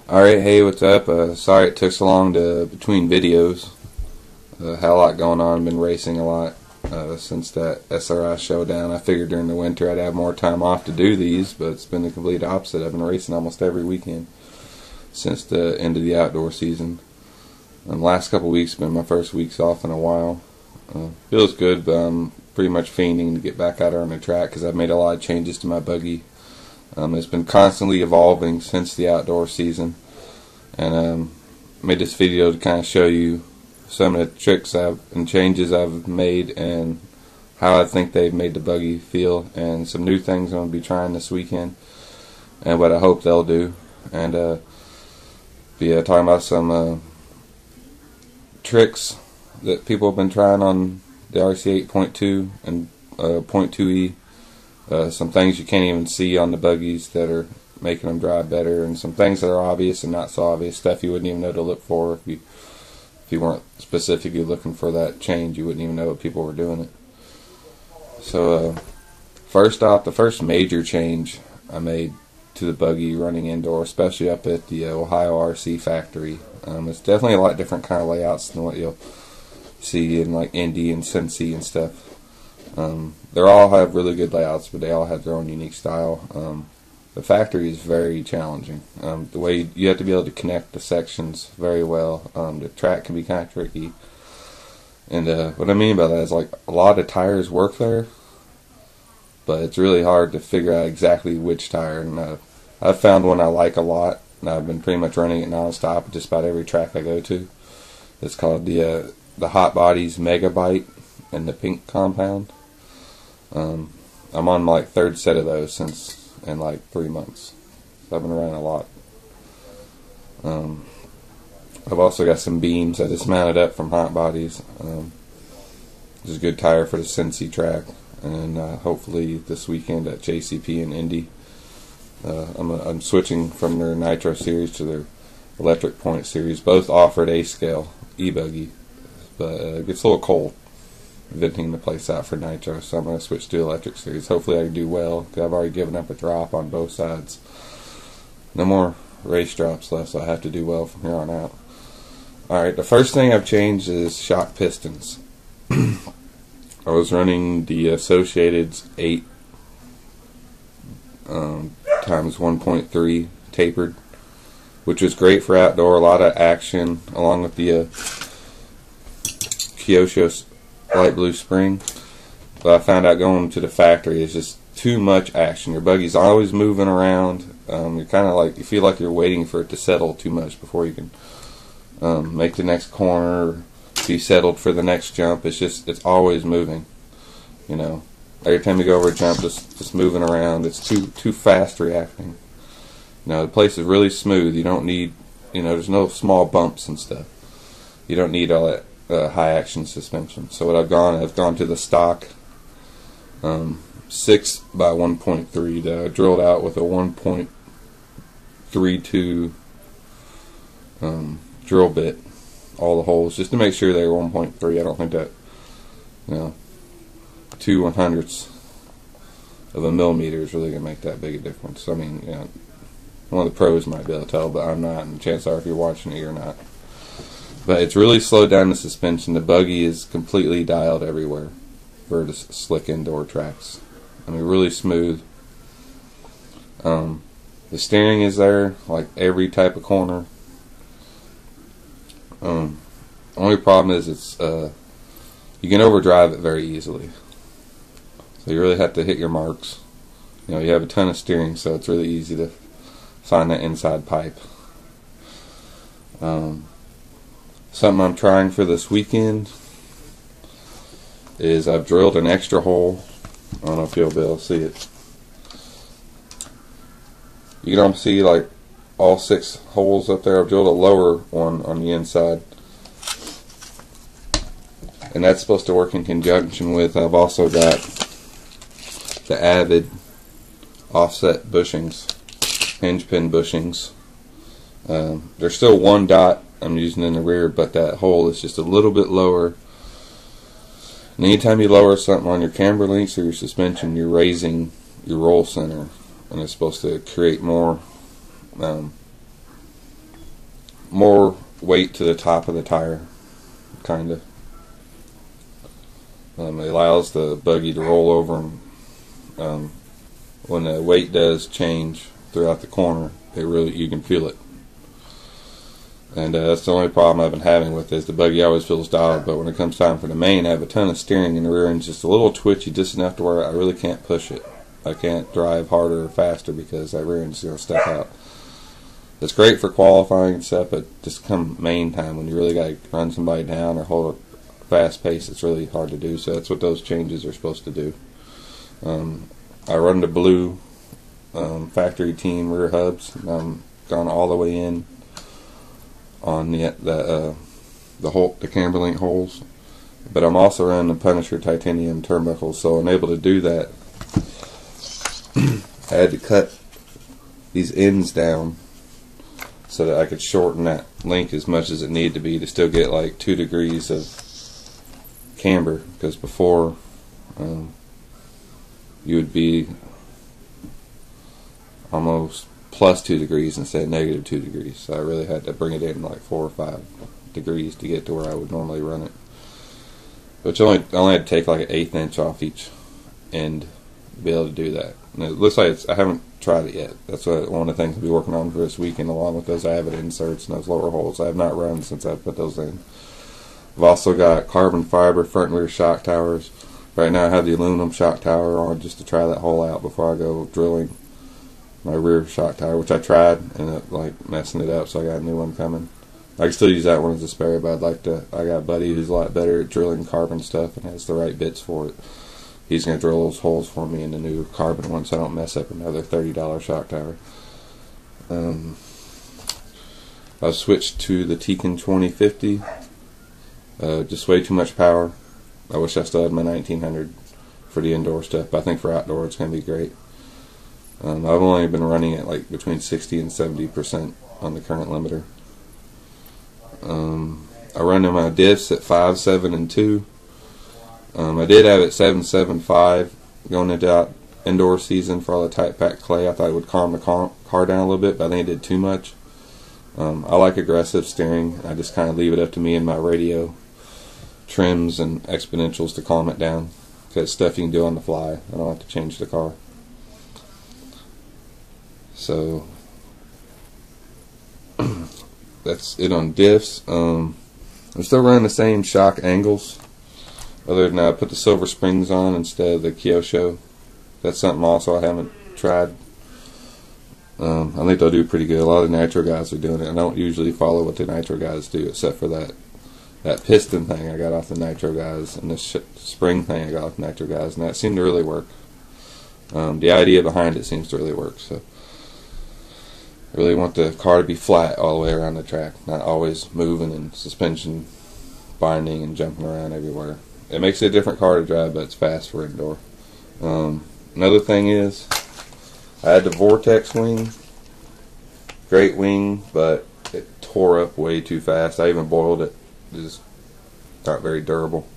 Alright, hey, what's up? Sorry it took so long between videos. Had a lot going on, been racing a lot since that SRI showdown. I figured during the winter I'd have more time off to do these, but it's been the complete opposite. I've been racing almost every weekend since the end of the outdoor season. The last couple weeks have been my first weeks off in a while. Feels good, but I'm pretty much fiending to get back out on the track because I've made a lot of changes to my buggy. It's been constantly evolving since the outdoor season, and made this video to kind of show you some of the tricks and changes I've made and how I think they've made the buggy feel, and some new things I'm going to be trying this weekend and what I hope they'll do, and be talking about some tricks that people have been trying on the RC8.2 and .2e. Some things you can't even see on the buggies that are making them drive better, and some things that are obvious and not so obvious, stuff you wouldn't even know to look for if you weren't specifically looking for that change. You wouldn't even know what people were doing it. So first off, the first major change I made to the buggy running indoor, especially up at the Ohio RC factory. It's definitely a lot different kind of layouts than what you'll see in like Indy and Cincy and stuff. They all have really good layouts, but they all have their own unique style. The factory is very challenging. The way you have to be able to connect the sections very well. The track can be kind of tricky. And what I mean by that is, like, a lot of tires work there, but it's really hard to figure out exactly which tire. And I've found one I like a lot, and I've been pretty much running it non-stop at just about every track I go to. It's called the Hot Bodies Megabyte in the pink compound. I'm on my third set of those in like 3 months. So I've been running a lot. I've also got some beams I just mounted up from Hot Bodies. This is a good tire for the Cincy track, and hopefully this weekend at JCP and Indy, I'm switching from their Nitro series to their Electric Point series. Both offered A scale e-buggy, but it gets a little cold venting the place out for Nitro, so I'm going to switch to Electric series. Hopefully I can do well, because I've already given up a drop on both sides. No more race drops left, so I have to do well from here on out. Alright, the first thing I've changed is shock pistons. I was running the Associated's 8 times 1.3 tapered, which was great for outdoor, a lot of action, along with the Kyosho light blue spring. But I found out going to the factory is just too much action. Your buggy's always moving around. You're kind of like, you feel like you're waiting for it to settle too much before you can make the next corner, be settled for the next jump. It's always moving. You know, every time you go over a jump, just moving around. It's too fast reacting. You know, the place is really smooth. You don't need, there's no small bumps and stuff. You don't need all that high action suspension. So what I've gone to the stock 6 by 1.3 that I drilled out with a 1.32 drill bit, all the holes, just to make sure they were 1.3. I don't think that 2/100ths of a millimeter is really gonna make that big a difference. I mean, one of the pros might be able to tell, but I'm not, and chances are if you're watching it, you're not. But it's really slowed down the suspension. The buggy is completely dialed everywhere for the slick indoor tracks. I mean, really smooth. The steering is there, like every type of corner. Only problem is you can overdrive it very easily. So you really have to hit your marks. You have a ton of steering, so it's really easy to find that inside pipe. Something I'm trying for this weekend is I've drilled an extra hole. I don't know if you'll be able to see it. You can almost see like all 6 holes up there. I've drilled a lower one on the inside, and that's supposed to work in conjunction with, I've also got the Avid offset bushings, hinge pin bushings. There's still 1 dot I'm using in the rear, but that hole is just a little bit lower. And anytime you lower something on your camber links or your suspension, you're raising your roll center, and it's supposed to create more more weight to the top of the tire, kind of. It allows the buggy to roll over, and when the weight does change throughout the corner, you can feel it. And that's the only problem I've been having with this. The buggy always feels dialed, but when it comes time for the main, I have a ton of steering, and the rear end's just a little twitchy, just enough to where I really can't push it. I can't drive harder or faster because that rear end's going to step out. It's great for qualifying and stuff, but just come main time when you really got to run somebody down or hold a fast pace, it's really hard to do. So that's what those changes are supposed to do. I run the blue factory team rear hubs. I'm gone all the way in on the Camberlink holes, but I'm also running the Punisher titanium turnbuckles. So I'm able to do that. I had to cut these ends down so that I could shorten that link as much as it needed to be to still get like 2 degrees of camber, because before you would be almost plus 2 degrees instead of negative 2 degrees. So I really had to bring it in like 4 or 5 degrees to get to where I would normally run it, which I only had to take like an 1/8 inch off each end to be able to do that. And it looks like I haven't tried it yet. That's one of the things I'll be working on for this weekend, along with those avid inserts and those lower holes. I have not run since I put those in. I've also got carbon fiber front and rear shock towers. Right now I have the aluminum shock tower on just to try that hole out before I go drilling my rear shock tower, which I tried and ended up like messing it up, so I got a new one coming. I can still use that one as a spare, but I got a buddy who's a lot better at drilling carbon stuff and has the right bits for it. He's going to drill those holes for me in the new carbon one so I don't mess up another $30 shock tower. I've switched to the Tekin 2050. Just way too much power. I wish I still had my 1900 for the indoor stuff, but I think for outdoor it's going to be great. I've only been running it like between 60 and 70% on the current limiter. I run in my diffs at 5, 7, and 2. I did have it 7.75 going into that indoor season for all the tight pack clay. I thought it would calm the car down a little bit, but I think it did too much. I like aggressive steering. I just kind of leave it up to me and my radio trims and exponentials to calm it down, because it's stuff you can do on the fly. I don't have to change the car. So that's it on diffs. I'm still running the same shock angles, other than I put the silver springs on instead of the Kyosho. That's something also I haven't tried. I think they'll do pretty good. A lot of the nitro guys are doing it. I don't usually follow what the nitro guys do, except for that piston thing I got off the nitro guys, and this spring thing I got off the nitro guys, and that seemed to really work. The idea behind it seems to really work. So I really want the car to be flat all the way around the track, not always moving and suspension binding and jumping around everywhere. It makes it a different car to drive, but it's fast for indoor. Another thing is, I had the Vortex wing. Great wing, but it tore up way too fast. I even boiled it. It's just not very durable.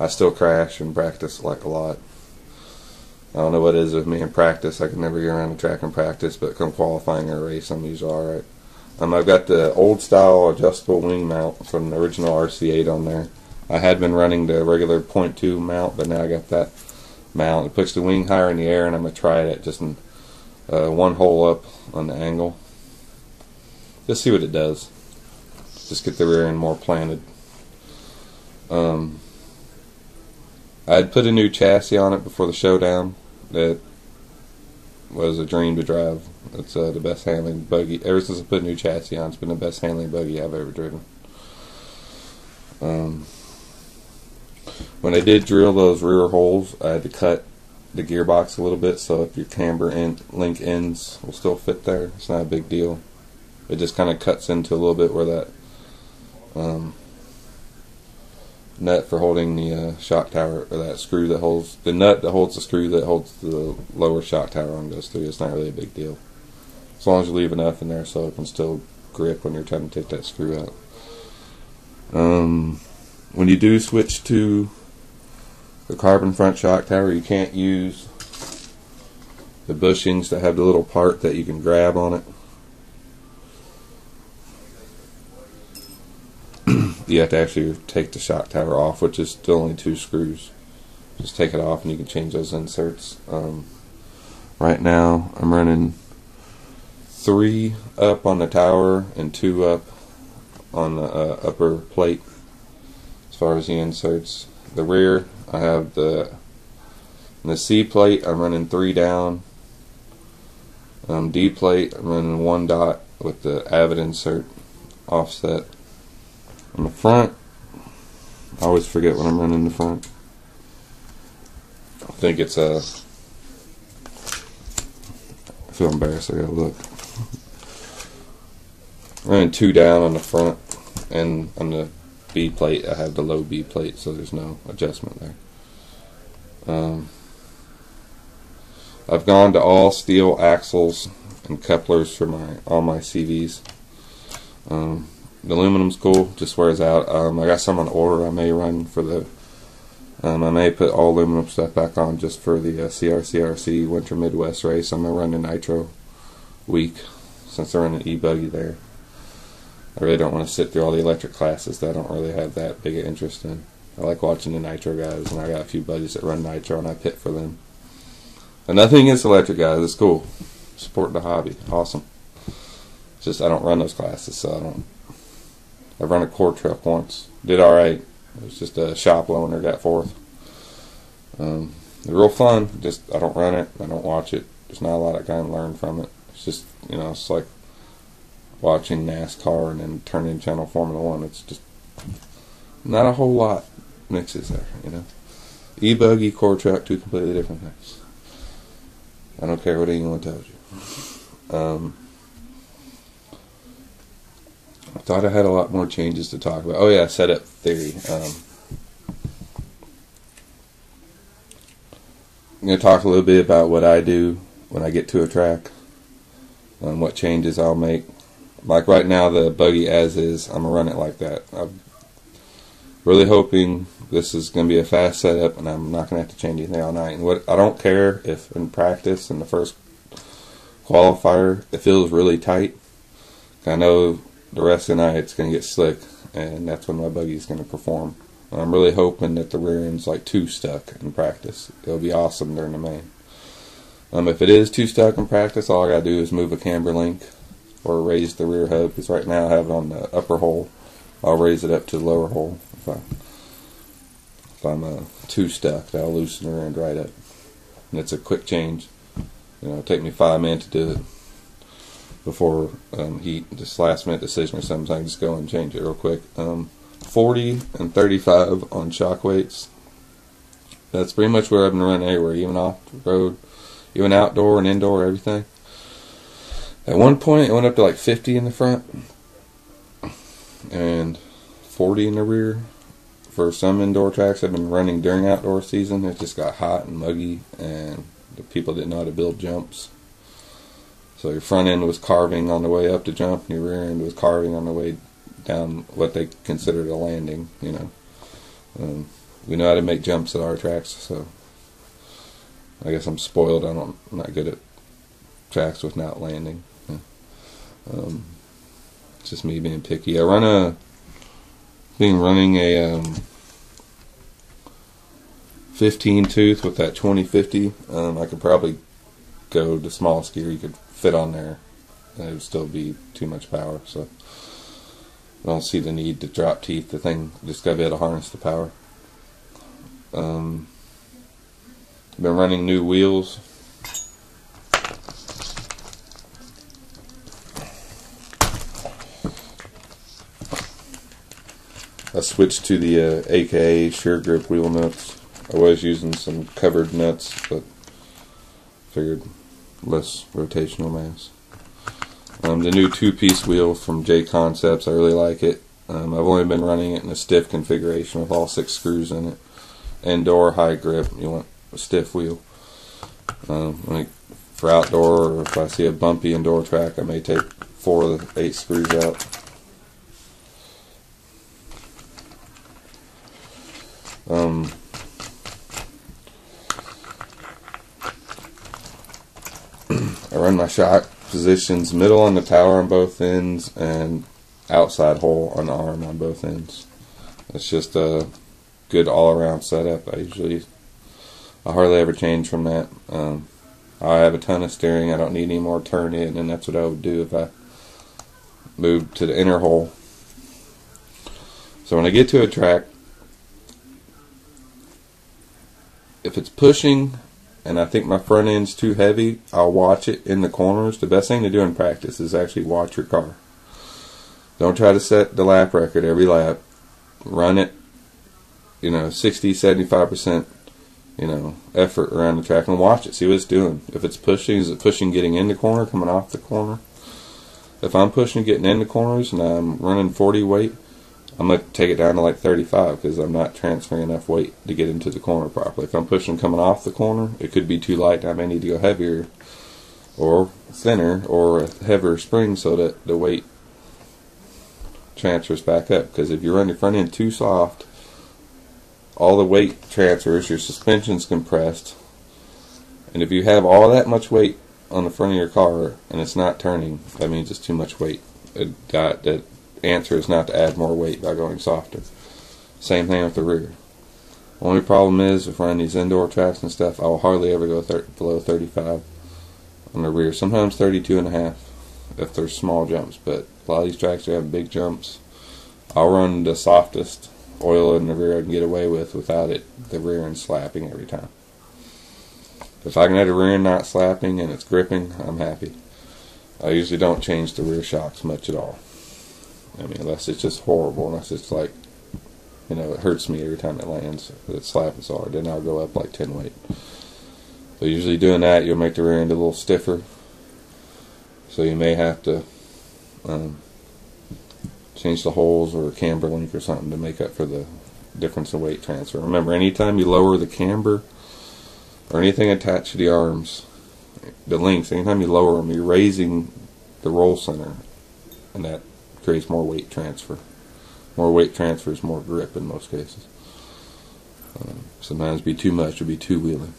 I still crash and practice like a lot. I don't know what it is with me in practice. I can never get around the track and practice, but come qualifying or a race, I'm usually alright. I've got the old style adjustable wing mount from the original RC8 on there. I had been running the regular 0.2 mount, but now I got that mount. It puts the wing higher in the air, and I'm going to try it just in one hole up on the angle. Just see what it does. Just get the rear end more planted. I had put a new chassis on it before the showdown. That was a dream to drive. It's the best handling buggy. Ever since I put a new chassis on, it's been the best handling buggy I've ever driven. When I did drill those rear holes, I had to cut the gearbox a little bit, so if your camber link ends will still fit there. It's not a big deal. It just kind of cuts into a little bit where that nut for holding the shock tower, or that screw that holds the nut that holds the screw that holds the lower shock tower on goes through. It's not really a big deal, as long as you leave enough in there so it can still grip when you're trying to take that screw out. When you do switch to the carbon front shock tower, you can't use the bushings that have the little part that you can grab on it. you have to actually take the shock tower off, which is still only 2 screws. Just take it off and you can change those inserts. Right now I'm running 3 up on the tower and 2 up on the upper plate as far as the inserts. The rear, I have the C plate, I'm running 3 down. D plate, I'm running 1 dot with the Avid insert offset. On the front, I always forget what I'm running in the front. I think it's I feel embarrassed, I gotta look. I'm running 2 down on the front, and on the B plate I have the low B plate, so there's no adjustment there. I've gone to all steel axles and couplers for all my CVs. The aluminum's cool, just wears out. I got some on order. I may run for the I may put all aluminum stuff back on just for the CRCRC Winter Midwest race. I'm going to run the Nitro week since they're running e-buggy there. I really don't want to sit through all the electric classes that I don't really have that big an interest in. I like watching the Nitro guys, and I got a few buddies that run Nitro, and I pit for them. And nothing against electric guys, it's cool. Support the hobby, awesome. It's just I don't run those classes, so I run a core truck once, did alright. It was just a shop loaner, got 4th. They're real fun, just I don't run it, I don't watch it. There's not a lot I can learn from it. It's just, it's like watching NASCAR and then turning channel Formula 1. It's just not a whole lot mixes there, E-buggy, core truck, 2 completely different things. I don't care what anyone tells you. I thought I had a lot more changes to talk about. Oh yeah, setup theory. I'm going to talk a little bit about what I do when I get to a track, what changes I'll make. Like right now, the buggy as is, I'm going to run it like that. I'm really hoping this is going to be a fast setup and I'm not going to have to change anything all night. And I don't care if in practice, in the first qualifier, it feels really tight. I know the rest of the night it's going to get slick, and that's when my buggy is going to perform. And I'm really hoping that the rear end's like too stuck in practice. It'll be awesome during the main. If it is too stuck in practice, all I got to do is move a camber link or raise the rear hub, because right now I have it on the upper hole. I'll raise it up to the lower hole if I'm too stuck. That'll loosen the rear end right up. And it's a quick change. It'll take me 5 minutes to do it before heat, just last minute decision or something. So I can just go and change it real quick. 40 and 35 on shock weights. That's pretty much where I've been running everywhere, even off the road, even outdoor and indoor, everything. At one point it went up to like 50 in the front and 40 in the rear. For some indoor tracks I've been running during outdoor season, it just got hot and muggy and the people didn't know how to build jumps. So your front end was carving on the way up to jump, and your rear end was carving on the way down what they considered a landing, we know how to make jumps at our tracks, so I guess I'm spoiled. I'm not good at tracks without landing. It's just me being picky. Running a 15 tooth with that 2050. I could probably go the smallest gear you could fit on there, and it would still be too much power. So I don't see the need to drop teeth. The thing just got to be able to harness the power. I've been running new wheels. I switched to the AKA Sure Grip wheel nuts. I was using some covered nuts, but figured less rotational mass. The new 2-piece wheel from J Concepts, I really like it. I've only been running it in a stiff configuration with all 6 screws in it. Indoor, high grip, you want a stiff wheel. For outdoor, or if I see a bumpy indoor track, I may take 4 of the 8 screws out. I run my shock positions middle on the tower on both ends and outside hole on the arm on both ends. It's just a good all-around setup. I hardly ever change from that. I have a ton of steering. I don't need any more turn in, and that's what I would do if I moved to the inner hole. So when I get to a track, if it's pushing and I think my front end's too heavy, I'll watch it in the corners. The best thing to do in practice is actually watch your car. Don't try to set the lap record every lap. Run it, 60, 75%, effort around the track, and watch it. See what it's doing. If it's pushing, is it pushing getting in the corner, coming off the corner? If I'm pushing getting in the corners and I'm running 40 weight, I'm going to take it down to like 35 because I'm not transferring enough weight to get into the corner properly. If I'm pushing coming off the corner, it could be too light and I may need to go heavier or thinner or a heavier spring so that the weight transfers back up. Because if you run your front end too soft, all the weight transfers, your suspension's compressed, and if you have all that much weight on the front of your car and it's not turning, that means it's too much weight. The answer is not to add more weight by going softer. Same thing with the rear. Only problem is if running these indoor tracks and stuff, I will hardly ever go below 35 on the rear. Sometimes 32.5 if there's small jumps, but a lot of these tracks are having big jumps. I'll run the softest oil in the rear I can get away with without the rear end slapping every time. If I can have the rear end not slapping and it's gripping, I'm happy. I usually don't change the rear shocks much at all. Unless it's just horrible, unless it's like, it hurts me every time it lands. If it's slapping so hard, then I'll go up like 10 weight. But usually doing that, you'll make the rear end a little stiffer. So you may have to change the holes or camber link or something to make up for the difference in weight transfer. Remember, anytime you lower the camber or anything attached to the arms, the links, anytime you lower them, you're raising the roll center, and that creates more weight transfer. More weight transfer is more grip in most cases. Sometimes it'd be too much, it'd be too wheeling.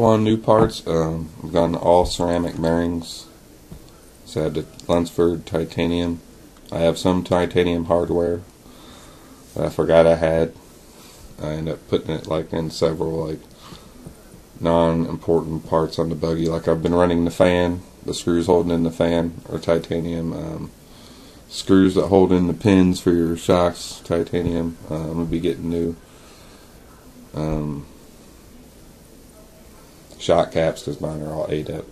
On new parts, I've gotten all ceramic bearings. So I have the Lunsford titanium. I have some titanium hardware that I forgot I had. I ended up putting it in several non-important parts on the buggy. Like I've been running the fan. The screws holding in the fan are titanium. Screws that hold in the pins for your shocks, titanium. I'm going to be getting new shock caps because mine are all ate up.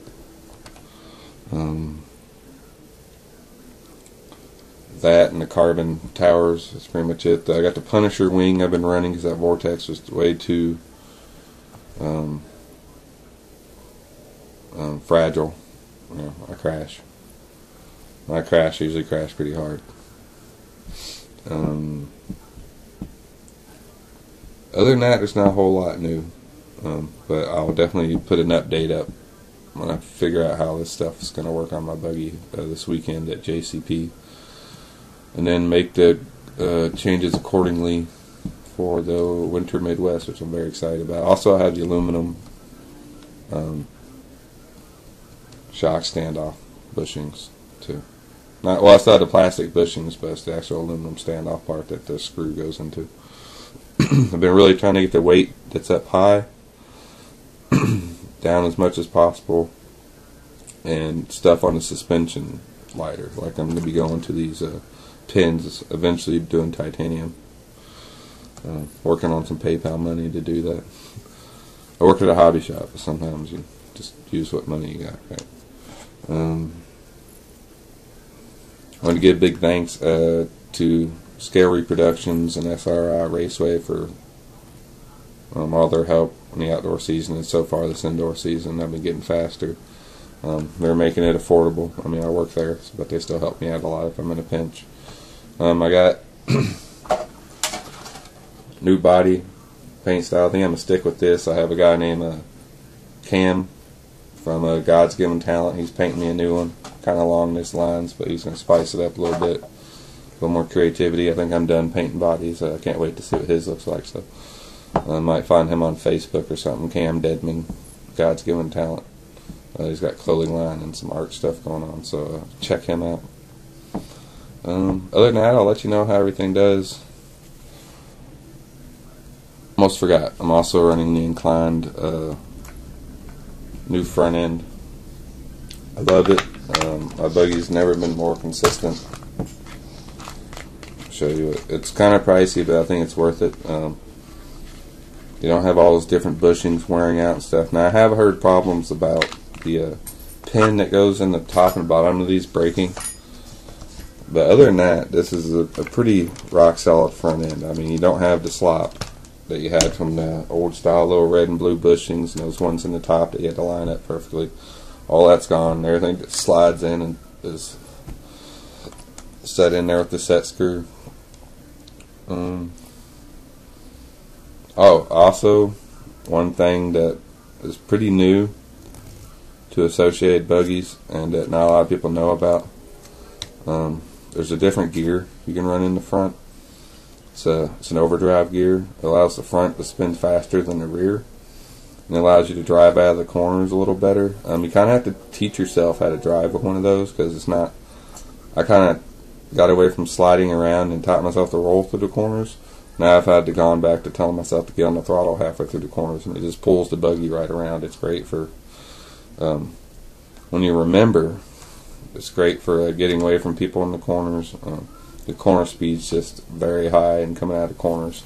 That and the carbon towers, that's pretty much it. I got the Punisher wing I've been running because that Vortex was way too fragile. I crash. When I crash, I usually crash pretty hard. Other than that, there's not a whole lot new. But I'll definitely put an update up when I figure out how this stuff is going to work on my buggy this weekend at JCP. And then make the changes accordingly for the Winter Midwest, which I'm very excited about. Also, I have the aluminum shock standoff bushings too. It's not the plastic bushings, but it's the actual aluminum standoff part that the screw goes into. I've been really trying to get the weight that's up high down as much as possible, and stuff on the suspension lighter. Like I'm going to be going to these pins, eventually doing titanium. Working on some PayPal money to do that. I work at a hobby shop, but sometimes you just use what money you got, right? I want to give big thanks to Scale Reproductions and SRI Raceway for all their help in the outdoor season, and so far this indoor season I've been getting faster. They're making it affordable. I work there, but they still help me out a lot if I'm in a pinch. I got new body paint style. I think I'm going to stick with this. I have a guy named Cam from God's Given Talent. He's painting me a new one, kind of along these lines, but he's going to spice it up a little bit. A little more creativity. I think I'm done painting bodies. I can't wait to see what his looks like. So I might find him on Facebook or something. Cam Deadman, God's Given Talent. He's got clothing line and some art stuff going on, so check him out. Other than that, I'll let you know how everything does. Almost forgot, I'm also running the inclined new front end. I love it. My buggy's never been more consistent. I'll show you it. It's kind of pricey, but I think it's worth it. You don't have all those different bushings wearing out and stuff. Now I have heard problems about the pin that goes in the top and bottom of these breaking. But other than that, this is a pretty rock solid front end. I mean, you don't have the slop that you had from the old style little red and blue bushings and those ones in the top that you had to line up perfectly. All that's gone. Everything that slides in and is set in there with the set screw. Oh, also, one thing that is pretty new to associated buggies and that not a lot of people know about. There's a different gear you can run in the front. It's an overdrive gear. It allows the front to spin faster than the rear, and it allows you to drive out of the corners a little better. You kind of have to teach yourself how to drive with one of those, because it's not. I kind of got away from sliding around and taught myself to roll through the corners. Now I've had to gone back to telling myself to get on the throttle halfway through the corners, and it just pulls the buggy right around. It's great for when you remember. It's great for getting away from people in the corners. The corner speed's just very high and coming out of corners.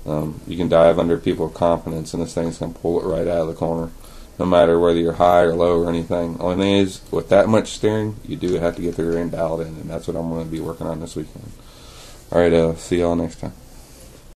You can dive under people with confidence, and this thing's going to pull it right out of the corner, no matter whether you're high or low or anything. Only thing is, with that much steering, you do have to get the rear end dialed in, and that's what I'm going to be working on this weekend. Alright, see y'all next time.